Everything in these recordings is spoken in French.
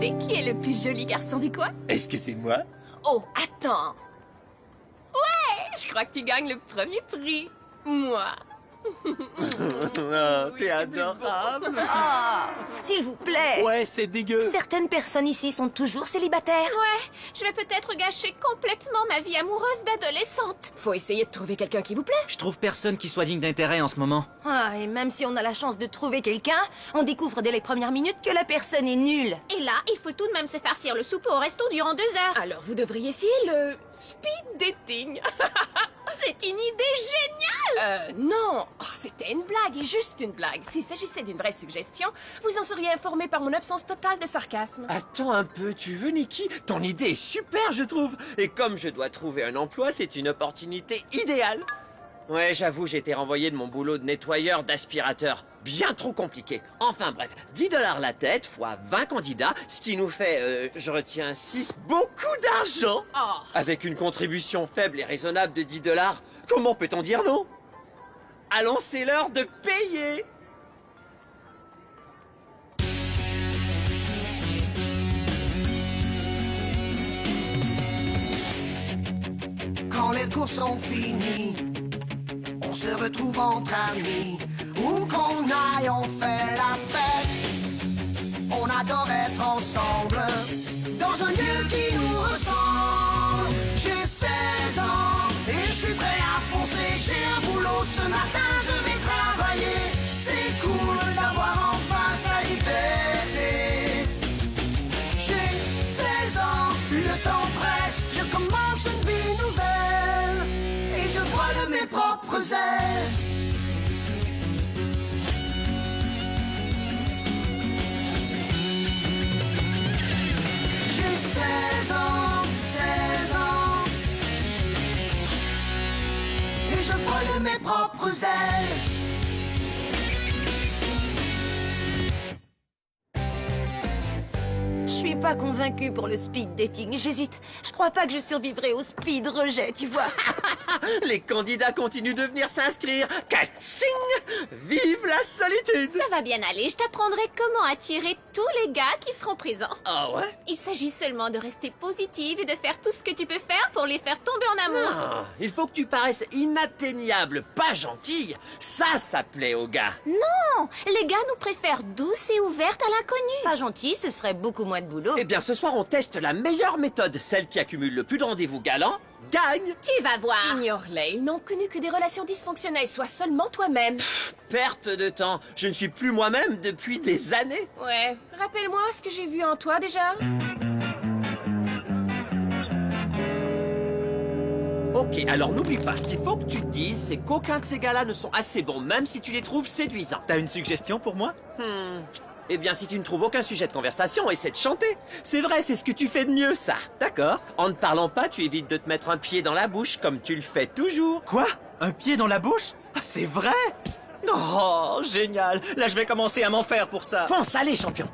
sais qui est le plus joli garçon du coin? Est-ce que c'est moi? Oh, attends. Ouais, je crois que tu gagnes le premier prix. Moi. Oh, t'es adorable. S'il vous plaît. Ouais, c'est dégueu. Certaines personnes ici sont toujours célibataires. Ouais, je vais peut-être gâcher complètement ma vie amoureuse d'adolescente. Faut essayer de trouver quelqu'un qui vous plaît. Je trouve personne qui soit digne d'intérêt en ce moment. Ah, et même si on a la chance de trouver quelqu'un, on découvre dès les premières minutes que la personne est nulle. Et là, il faut tout de même se farcir le souper au resto durant 2 heures. Alors vous devriez essayer le speed dating. C'est une idée géniale! Non! Oh, c'était une blague et juste une blague. S'il s'agissait d'une vraie suggestion, vous en seriez informé par mon absence totale de sarcasme. Attends un peu, tu veux, Nikki? Ton idée est super, je trouve. Et comme je dois trouver un emploi, c'est une opportunité idéale. Ouais, j'avoue, j'ai été renvoyé de mon boulot de nettoyeur d'aspirateur. Bien trop compliqué. Enfin bref, 10 $ la tête fois 20 candidats, ce qui nous fait, je retiens 6, beaucoup d'argent. Oh. Avec une contribution faible et raisonnable de 10 $, comment peut-on dire non? Allons, c'est l'heure de payer. Quand les cours sont finis, on se retrouve entre amis. Où qu'on aille, on fait la fête. On adore être ensemble, dans un lieu qui nous ressemble. J'ai 16 ans et je suis prêt à foncer. J'ai un boulot ce matin, je vais travailler. C'est cool d'avoir enfin sa liberté. J'ai 16 ans, le temps presse. Je commence une vie nouvelle et je vole de mes propres ailes. J'ai 16 ans, 16 ans et je vole de mes propres ailes. Je suis pas convaincue pour le speed dating. J'hésite. Je crois pas que je survivrai au speed rejet, tu vois. Les candidats continuent de venir s'inscrire. Catching! Vive la solitude! Ça va bien aller, je t'apprendrai comment attirer tous les gars qui seront présents. Ah ouais? Il s'agit seulement de rester positive et de faire tout ce que tu peux faire pour les faire tomber en amour. Ah, il faut que tu paraisses inatteignable, pas gentille. Ça plaît aux gars. Non, les gars nous préfèrent douces et ouvertes à l'inconnu. Pas gentil, ce serait beaucoup moins de boulot. Eh bien, ce soir, on teste la meilleure méthode. Celle qui accumule le plus de rendez-vous galants gagne. Tu vas voir. Ignore-les, ils n'ont connu que des relations dysfonctionnelles. Sois seulement toi-même. Perte de temps. Je ne suis plus moi-même depuis des années. Ouais, rappelle-moi ce que j'ai vu en toi déjà. Ok, alors n'oublie pas, ce qu'il faut que tu te dises, c'est qu'aucun de ces gars-là ne sont assez bons, même si tu les trouves séduisants. T'as une suggestion pour moi? Eh bien, si tu ne trouves aucun sujet de conversation, essaie de chanter. C'est vrai, c'est ce que tu fais de mieux, ça. D'accord. En ne parlant pas, tu évites de te mettre un pied dans la bouche, comme tu le fais toujours. Quoi? Un pied dans la bouche? Ah, c'est vrai? Oh, génial. Là, je vais commencer à m'en faire pour ça. Fonce, allez, champion.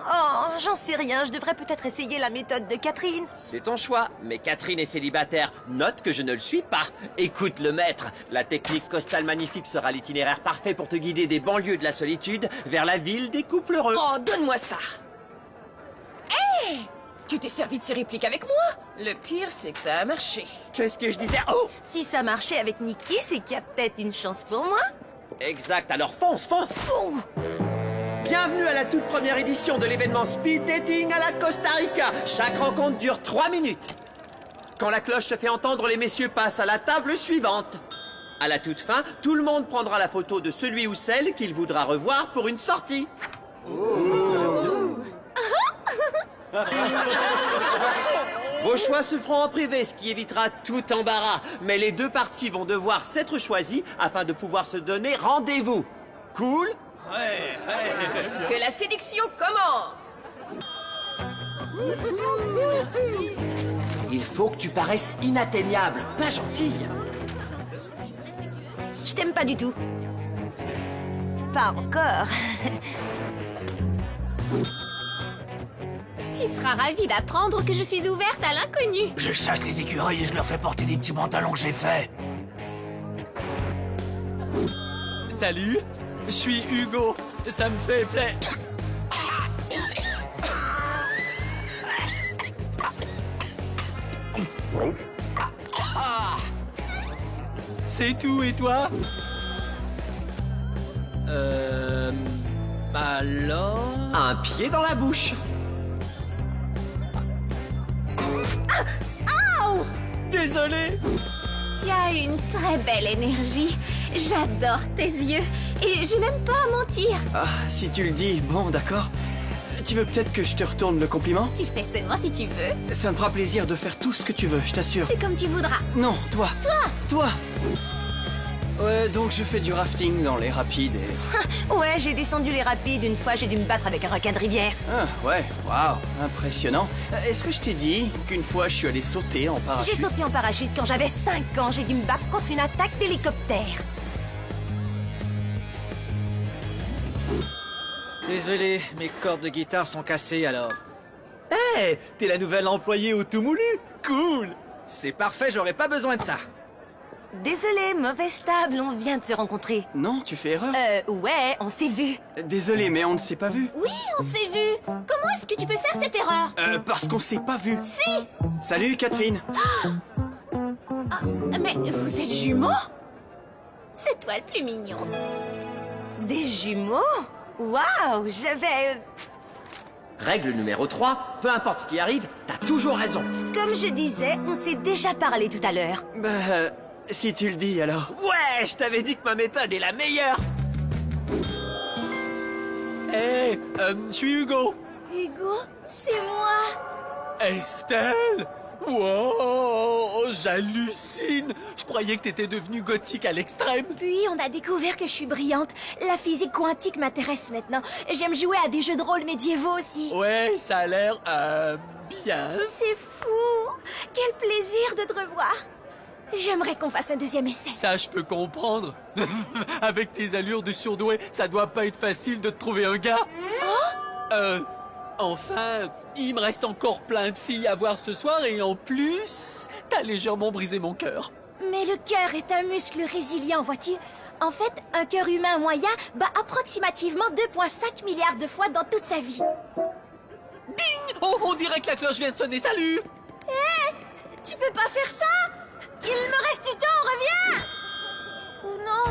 Oh, j'en sais rien. Je devrais peut-être essayer la méthode de Catherine. C'est ton choix, mais Catherine est célibataire. Note que je ne le suis pas. Écoute le maître. La technique costale magnifique sera l'itinéraire parfait pour te guider des banlieues de la solitude vers la ville des couples heureux. Oh, donne-moi ça. Hé! Tu t'es servi de ces répliques avec moi? Le pire, c'est que ça a marché. Qu'est-ce que je disais? Oh! Si ça marchait avec Nikki, c'est qu'il y a peut-être une chance pour moi. Exact, alors fonce, fonce! Ouh. Bienvenue à la toute première édition de l'événement Speed Dating à la Costa Rica. Chaque rencontre dure 3 minutes. Quand la cloche se fait entendre, les messieurs passent à la table suivante. À la toute fin, tout le monde prendra la photo de celui ou celle qu'il voudra revoir pour une sortie. Vos choix se feront en privé, ce qui évitera tout embarras. Mais les deux parties vont devoir s'être choisies afin de pouvoir se donner rendez-vous. Cool? Que la séduction commence. Il faut que tu paraisses inatteignable, pas gentille. Je t'aime pas du tout. Pas encore. Tu seras ravi d'apprendre que je suis ouverte à l'inconnu. Je chasse les écureuils et je leur fais porter des petits pantalons que j'ai faits. Salut, je suis Hugo. Ça me fait plaisir. C'est tout, et toi? Alors... Un pied dans la bouche. Désolé. Tu as une très belle énergie. J'adore tes yeux. Et j'ai même pas à mentir. Ah, si tu le dis, bon, d'accord. Tu veux peut-être que je te retourne le compliment? Tu le fais seulement si tu veux. Ça me fera plaisir de faire tout ce que tu veux, je t'assure. C'est comme tu voudras. Non, toi. Toi. Toi. Ouais, donc je fais du rafting dans les rapides et... Ouais, j'ai descendu les rapides une fois, j'ai dû me battre avec un requin de rivière. Ah, ouais, waouh, impressionnant. Est-ce que je t'ai dit qu'une fois je suis allé sauter en parachute? J'ai sauté en parachute quand j'avais 5 ans. J'ai dû me battre contre une attaque d'hélicoptère. Désolé, mes cordes de guitare sont cassées alors. Hey, t'es la nouvelle employée au tout moulu. Cool. C'est parfait, j'aurais pas besoin de ça. Désolé, mauvaise table, on vient de se rencontrer. Non, tu fais erreur. Ouais, on s'est vu. Désolé, mais on ne s'est pas vu. Oui, on s'est vu. Comment est-ce que tu peux faire cette erreur? Parce qu'on s'est pas vu. Si. Salut, Catherine. Mais vous êtes jumeaux? C'est toi le plus mignon. Des jumeaux? Waouh, j'avais... Règle numéro 3, peu importe ce qui arrive, t'as toujours raison. Comme je disais, on s'est déjà parlé tout à l'heure. Bah, si tu le dis alors. Ouais, je t'avais dit que ma méthode est la meilleure. Hey, je suis Hugo. Hugo, c'est moi. Estelle? Wow, j'hallucine. Je croyais que t'étais devenue gothique à l'extrême. Puis on a découvert que je suis brillante. La physique quantique m'intéresse maintenant. J'aime jouer à des jeux de rôle médiévaux aussi. Ouais, ça a l'air, bien. C'est fou. Quel plaisir de te revoir. J'aimerais qu'on fasse un deuxième essai. Ça, je peux comprendre. Avec tes allures de surdoué, ça doit pas être facile de te trouver un gars. Enfin, il me reste encore plein de filles à voir ce soir et en plus, t'as légèrement brisé mon cœur. Mais le cœur est un muscle résilient, vois-tu? En fait, un cœur humain moyen bat approximativement 2,5 milliards de fois dans toute sa vie. Ding! Oh, on dirait que la cloche vient de sonner. Salut! Tu peux pas faire ça? Il me reste du temps, reviens! Oh non!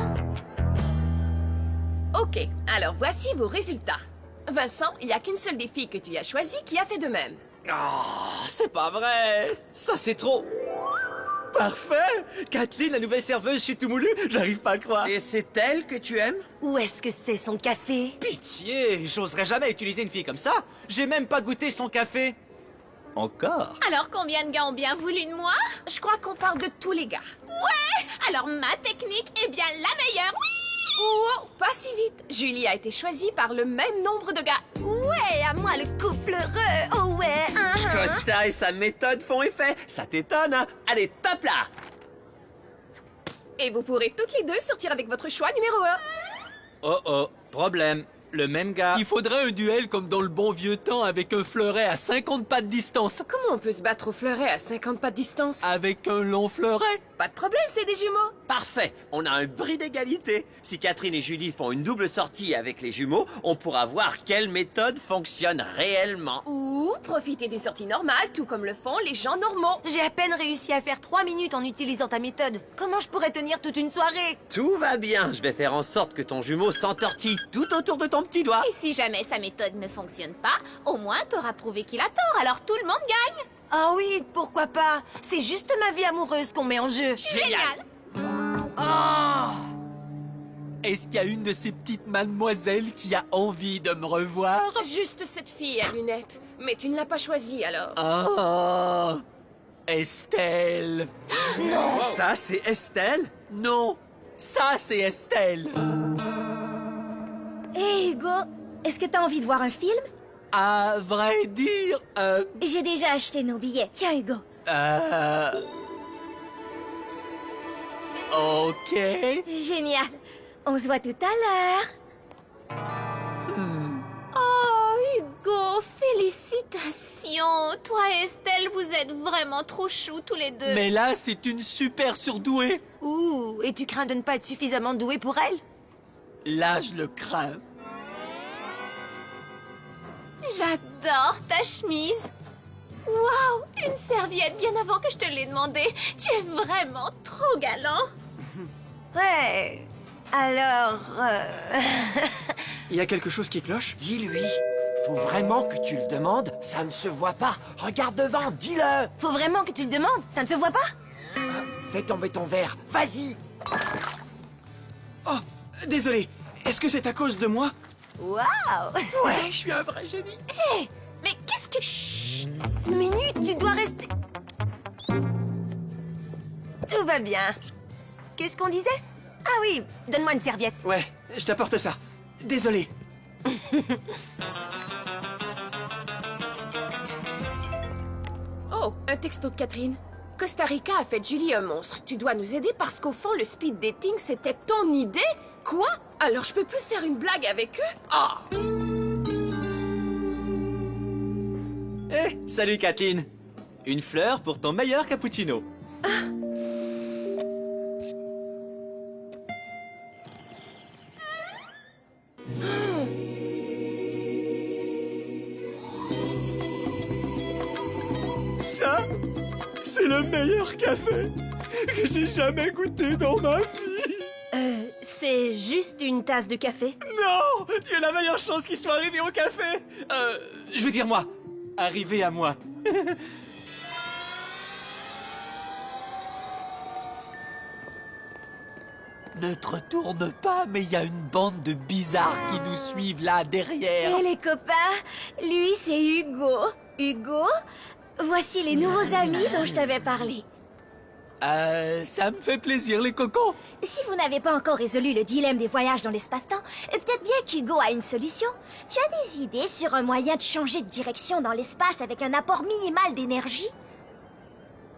Ok, alors voici vos résultats. Vincent, il n'y a qu'une seule des filles que tu as choisies qui a fait de même. Ah, c'est pas vrai! Ça, c'est trop... Parfait! Kathleen, la nouvelle serveuse chez Toumoulu, j'arrive pas à croire. Et c'est elle que tu aimes? Où est-ce que c'est son café? Pitié, j'oserais jamais utiliser une fille comme ça. J'ai même pas goûté son café. Encore? Alors combien de gars ont bien voulu de moi? Je crois qu'on parle de tous les gars. Ouais! Alors ma technique est bien la meilleure. Oui! Oh, pas si vite. Julie a été choisie par le même nombre de gars. Ouais, à moi le couple heureux! Oh ouais! Costa et sa méthode font effet. Ça t'étonne, hein? Allez, top là! Et vous pourrez toutes les deux sortir avec votre choix numéro 1. Oh oh, problème. Le même gars. Il faudrait un duel comme dans le bon vieux temps avec un fleuret à 50 pas de distance. Comment on peut se battre au fleuret à 50 pas de distance? Avec un long fleuret? Pas de problème, c'est des jumeaux. Parfait, on a un bris d'égalité. Si Catherine et Julie font une double sortie avec les jumeaux, on pourra voir quelle méthode fonctionne réellement. Ou profiter d'une sortie normale, tout comme le font les gens normaux. J'ai à peine réussi à faire 3 minutes en utilisant ta méthode. Comment je pourrais tenir toute une soirée? Tout va bien, je vais faire en sorte que ton jumeau s'entortille tout autour de ton petit doigt. Et si jamais sa méthode ne fonctionne pas, au moins t'auras prouvé qu'il a tort, alors tout le monde gagne. Ah oui, pourquoi pas? C'est juste ma vie amoureuse qu'on met en jeu. Génial. Est-ce qu'il y a une de ces petites mademoiselles qui a envie de me revoir? Juste cette fille à lunettes. Mais tu ne l'as pas choisie alors. Ah, Estelle. Non. Ça, c'est Estelle? Non. Ça, c'est Estelle. Hé Hugo, est-ce que t'as envie de voir un film? À vrai dire, J'ai déjà acheté nos billets. Tiens Hugo. Ok. Génial. On se voit tout à l'heure. Oh, Hugo, félicitations. Toi et Estelle, vous êtes vraiment trop choux tous les deux. Mais là, c'est une super surdouée. Ouh, et tu crains de ne pas être suffisamment doué pour elle? Là, je le crains. J'adore ta chemise. Waouh, une serviette bien avant que je te l'ai demandé. Tu es vraiment trop galant. Ouais. Alors... Il y a quelque chose qui cloche? Dis-lui. Faut vraiment que tu le demandes, ça ne se voit pas. Regarde devant, dis-le. Faut vraiment que tu le demandes? Ça ne se voit pas? Fais tomber ton verre, vas-y. Oh, désolé. Est-ce que c'est à cause de moi? Waouh! Ouais, je suis un vrai génie. Hé! Mais qu'est-ce que... Chut! Une minute, tu dois rester... Tout va bien. Qu'est-ce qu'on disait? Ah oui, donne-moi une serviette. Ouais, je t'apporte ça. Désolé. Oh, un texto de Catherine. Costa Rica a fait de Julie un monstre. Tu dois nous aider parce qu'au fond, le speed dating, c'était ton idée? Quoi? Alors je peux plus faire une blague avec eux? Ah! Eh, salut Kathleen. Une fleur pour ton meilleur cappuccino. Ça, c'est le meilleur café que j'ai jamais goûté dans ma vie. C'est juste une tasse de café. Non, tu es la meilleure chose qui soit arrivée au café. Je veux dire moi. Arrivé à moi. Ne te retourne pas, mais il y a une bande de bizarres qui nous suivent là derrière. Et les copains, lui c'est Hugo. Hugo, voici les nouveaux amis dont je t'avais parlé. Ça me fait plaisir les cocos. Si vous n'avez pas encore résolu le dilemme des voyages dans l'espace-temps, peut-être bien qu'Hugo a une solution. Tu as des idées sur un moyen de changer de direction dans l'espace avec un apport minimal d'énergie?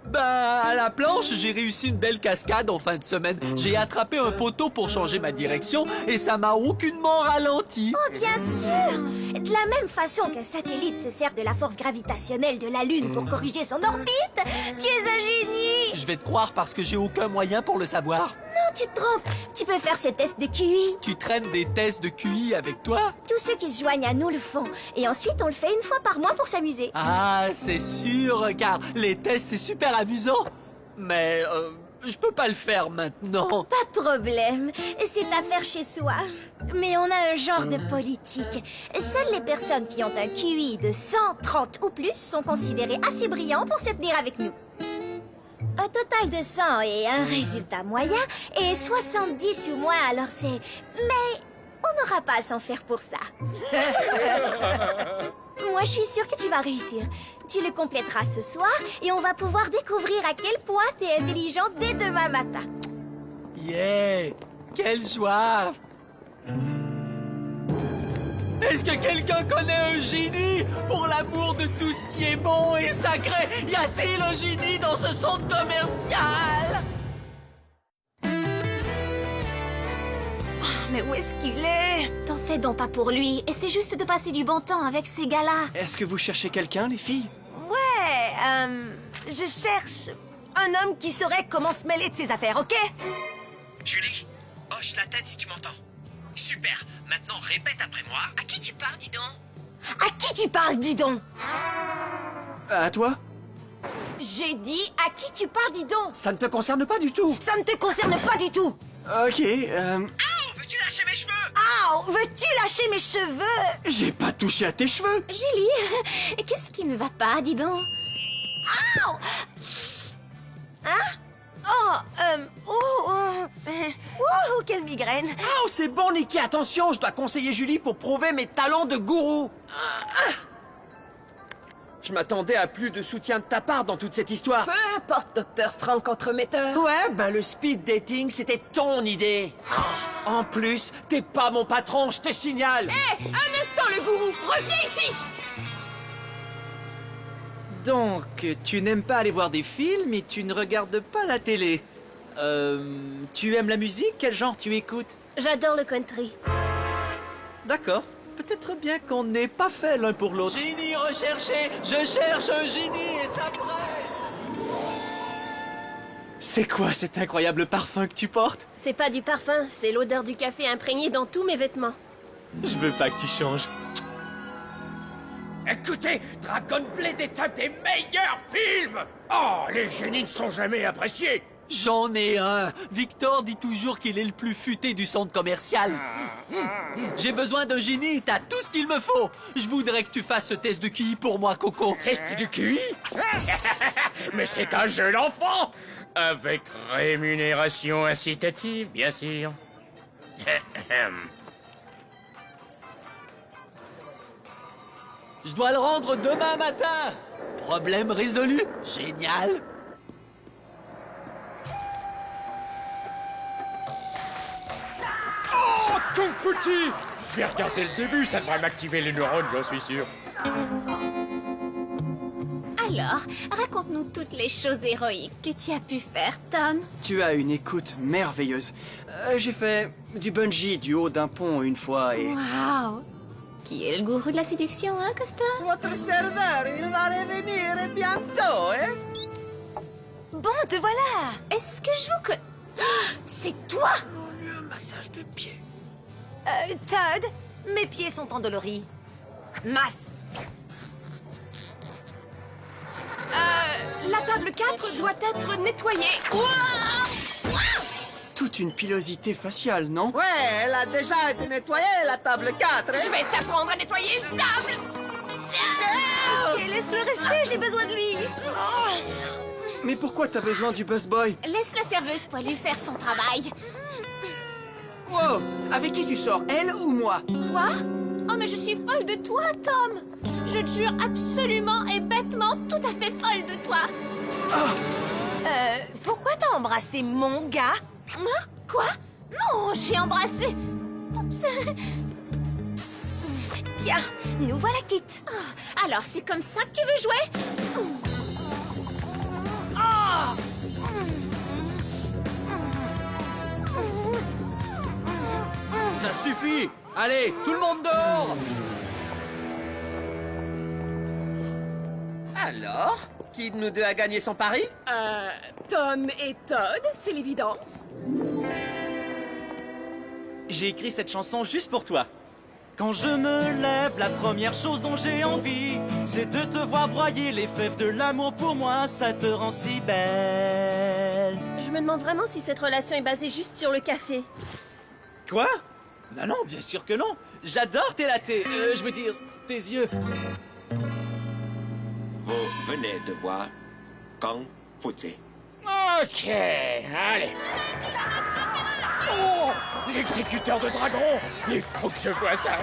Bah, à la planche, j'ai réussi une belle cascade en fin de semaine. J'ai attrapé un poteau pour changer ma direction et ça m'a aucunement ralenti. Oh, bien sûr! De la même façon qu'un satellite se sert de la force gravitationnelle de la Lune pour corriger son orbite, tu es un génie! Je vais te croire parce que j'ai aucun moyen pour le savoir. Non, tu te trompes. Tu peux faire ce test de QI. Tu traînes des tests de QI avec toi? Tous ceux qui se joignent à nous le font. Et ensuite, on le fait une fois par mois pour s'amuser. Ah, c'est sûr, car les tests, c'est super amusant. Mais, je peux pas le faire maintenant. Pas de problème. C'est à faire chez soi. Mais on a un genre de politique. Seules les personnes qui ont un QI de 130 ou plus sont considérées assez brillants pour se tenir avec nous. Un total de 100 et un résultat moyen, et 70 ou moins, alors c'est... Mais on n'aura pas à s'en faire pour ça. Moi, je suis sûre que tu vas réussir. Tu le compléteras ce soir, et on va pouvoir découvrir à quel point t'es intelligent dès demain matin. Yeah! Quelle joie! Est-ce que quelqu'un connaît un génie pour l'amour de tout ce qui est bon et sacré? Y a-t-il un génie dans ce centre commercial? Mais où est-ce qu'il est? T'en fais donc pas pour lui. Et c'est juste de passer du bon temps avec ces gars-là. Est-ce que vous cherchez quelqu'un, les filles? Ouais, je cherche un homme qui saurait comment se mêler de ses affaires, ok? Julie, hoche la tête si tu m'entends. Super, maintenant répète après moi. À qui tu parles, dis donc? À qui tu parles, dis donc? À toi? J'ai dit à qui tu parles, dis donc? Ça ne te concerne pas du tout. Ça ne te concerne pas du tout! Ok, Oh, veux-tu lâcher mes cheveux? Ah, veux-tu lâcher mes cheveux? j'ai pas touché à tes cheveux. Julie, qu'est-ce qui ne va pas, dis donc? Ow! Hein? Oh, quelle migraine! Oh, c'est bon, Nikki, attention, je dois conseiller Julie pour prouver mes talents de gourou. Je m'attendais à plus de soutien de ta part dans toute cette histoire. Peu importe, docteur Frank Entremetteur. Ouais, ben le speed dating, c'était ton idée. En plus, t'es pas mon patron, je te signale. Hé, un instant, le gourou, reviens ici. Donc, tu n'aimes pas aller voir des films et tu ne regardes pas la télé. Tu aimes la musique? Quel genre tu écoutes? J'adore le country. D'accord. Peut-être bien qu'on n'est pas fait l'un pour l'autre. Génie recherché! Je cherche un génie et ça presse! C'est quoi cet incroyable parfum que tu portes? C'est pas du parfum, c'est l'odeur du café imprégnée dans tous mes vêtements. Je veux pas que tu changes. Écoutez, Dragon Blade est un des meilleurs films. Oh, les génies ne sont jamais appréciés. J'en ai un. Victor dit toujours qu'il est le plus futé du centre commercial. J'ai besoin d'un génie, t'as tout ce qu'il me faut. Je voudrais que tu fasses ce test de QI pour moi, Coco. Test du QI. Mais c'est un jeune enfant. Avec rémunération incitative, bien sûr. Je dois le rendre demain matin. Problème résolu. Génial. Oh, Kung Futi! Je vais regarder le début, ça devrait m'activer les neurones, j'en suis sûr. Alors, raconte-nous toutes les choses héroïques que tu as pu faire, Tom. Tu as une écoute merveilleuse. J'ai fait du bungee du haut d'un pont une fois et... Waouh! Qui est le gourou de la séduction, hein, Costa? Votre serveur, il va revenir bientôt, hein? Bon, te voilà. Est-ce que je vous connais? C'est toi! Un massage de pied. Todd, mes pieds sont endoloris. Masse. La table 4 doit être nettoyée. Ouah! toute une pilosité faciale, non? Ouais, elle a déjà été nettoyée, la table 4, hein? Je vais t'apprendre à nettoyer une table! Ok, laisse-le rester, j'ai besoin de lui. Mais pourquoi t'as besoin du busboy? Laisse la serveuse poilue faire son travail. Wow! Avec qui tu sors, elle ou moi? Quoi? Oh, mais je suis folle de toi, Tom! Je te jure absolument et bêtement tout à fait folle de toi! Pourquoi t'as embrassé mon gars? Hein? Quoi? Non, j'ai embrassé... Oups. Tiens, nous voilà quittes. Alors, c'est comme ça que tu veux jouer? Ça suffit! Allez, tout le monde dehors! Alors, qui de nous deux a gagné son pari? Tom et Todd, c'est l'évidence. J'ai écrit cette chanson juste pour toi. Quand je me lève, la première chose dont j'ai envie, c'est de te voir broyer les fèves de l'amour pour moi, ça te rend si belle. Je me demande vraiment si cette relation est basée juste sur le café. Quoi? Non, non, bien sûr que non. J'adore tes latés. Je veux dire, tes yeux. Vous venez de voir Kung Futi. Ok, allez. Oh, l'exécuteur de dragon! Il faut que je vois ça.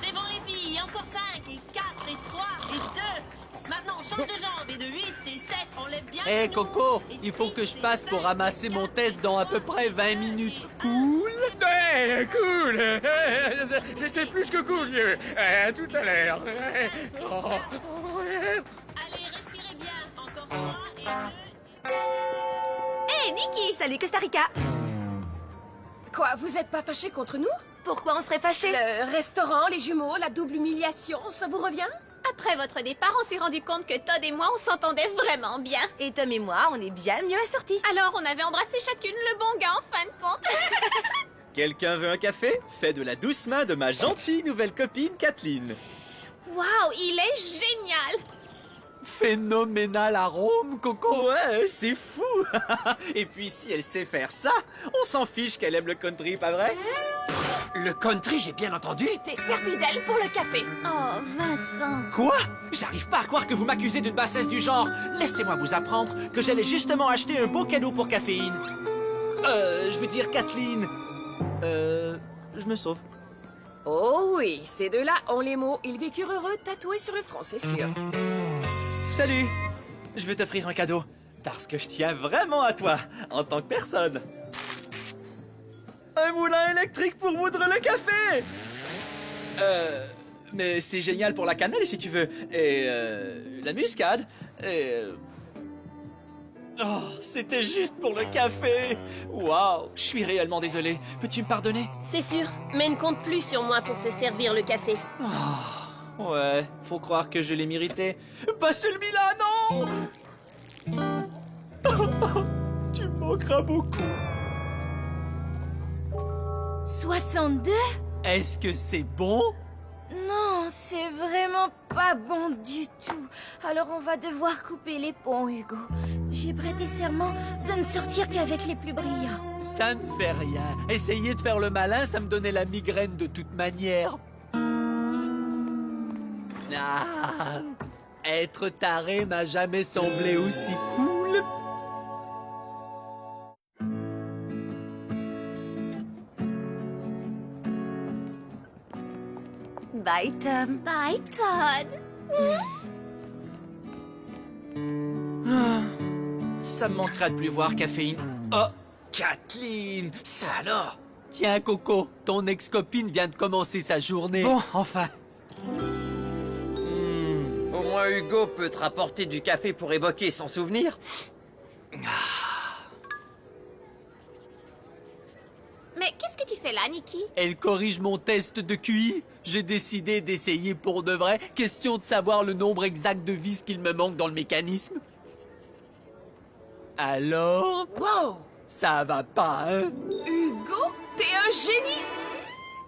C'est bon les filles, encore 5, et 4, et 3, et 2. Maintenant, on change de jambe, et de 8, et 7, on lève bien Hé, les genoux. Coco, Et il faut que je 6, passe et pour 5, ramasser mon test dans à peu près 20 minutes. Cool? Ouais, cool. C'est plus que cool, vieux. Tout à l'heure. Allez, respirez bien. Encore 3, et 2. Hé, Nikki, salut Costa Rica. Quoi, vous êtes pas fâchés contre nous? Pourquoi on serait fâchés? Le restaurant, les jumeaux, la double humiliation, ça vous revient? Après votre départ, on s'est rendu compte que Todd et moi, on s'entendait vraiment bien. Et Tom et moi, on est bien mieux assortis. Alors, on avait embrassé chacune le bon gars en fin de compte. Quelqu'un veut un café? Fait de la douce main de ma gentille nouvelle copine Kathleen. Waouh, il est génial! Phénoménal arôme, Coco! Ouais, c'est fou. Et puis si elle sait faire ça, on s'en fiche qu'elle aime le country, pas vrai? Le country, j'ai bien entendu. Tu t'es servi d'elle pour le café. Oh, Vincent. Quoi? J'arrive pas à croire que vous m'accusez d'une bassesse du genre. Laissez-moi vous apprendre que j'allais justement acheter un beau cadeau pour Caféine. Je veux dire Kathleen. Je me sauve. Oh oui, ces deux-là ont les mots « Ils vécurent heureux » tatoués sur le front, c'est sûr. Salut. Je veux t'offrir un cadeau. Parce que je tiens vraiment à toi, en tant que personne. Un moulin électrique pour moudre le café! Mais c'est génial pour la cannelle si tu veux. Et la muscade. Et... Oh, c'était juste pour le café! Waouh! Je suis réellement désolé. Peux-tu me pardonner? C'est sûr, mais ne compte plus sur moi pour te servir le café. Ouais, faut croire que je l'ai mérité. Pas celui-là, non! Tu me manqueras beaucoup. 62? Est-ce que c'est bon? Non, c'est vraiment pas bon du tout. Alors on va devoir couper les ponts, Hugo. J'ai prêté serment de ne sortir qu'avec les plus brillants. Ça ne fait rien. Essayer de faire le malin, ça me donnait la migraine de toute manière. Ah, être taré m'a jamais semblé aussi cool. Bye, Tom. Bye, Todd. Ça me manquera de plus voir Caféine. Oh, Kathleen, ça alors? Tiens, Coco, ton ex-copine vient de commencer sa journée. Bon, enfin. Au moins Hugo peut te rapporter du café pour évoquer son souvenir. Mais qu'est-ce que tu fais là, Nikki? Elle corrige mon test de QI. J'ai décidé d'essayer pour de vrai. Question de savoir le nombre exact de vis qu'il me manque dans le mécanisme. Alors? Wow! Ça va pas, hein? Hugo, t'es un génie!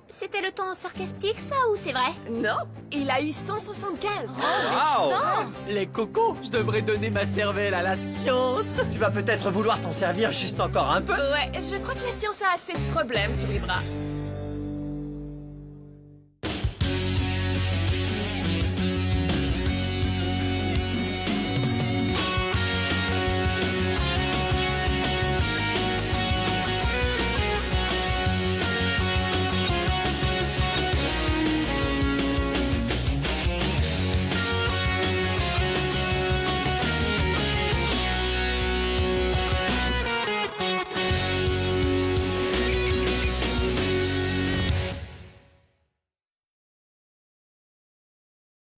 C'était le ton sarcastique, ça, ou c'est vrai? Non, il a eu 175. Wow! Les cocos, je devrais donner ma cervelle à la science. Tu vas peut-être vouloir t'en servir juste encore un peu. Ouais, je crois que la science a assez de problèmes sur les bras.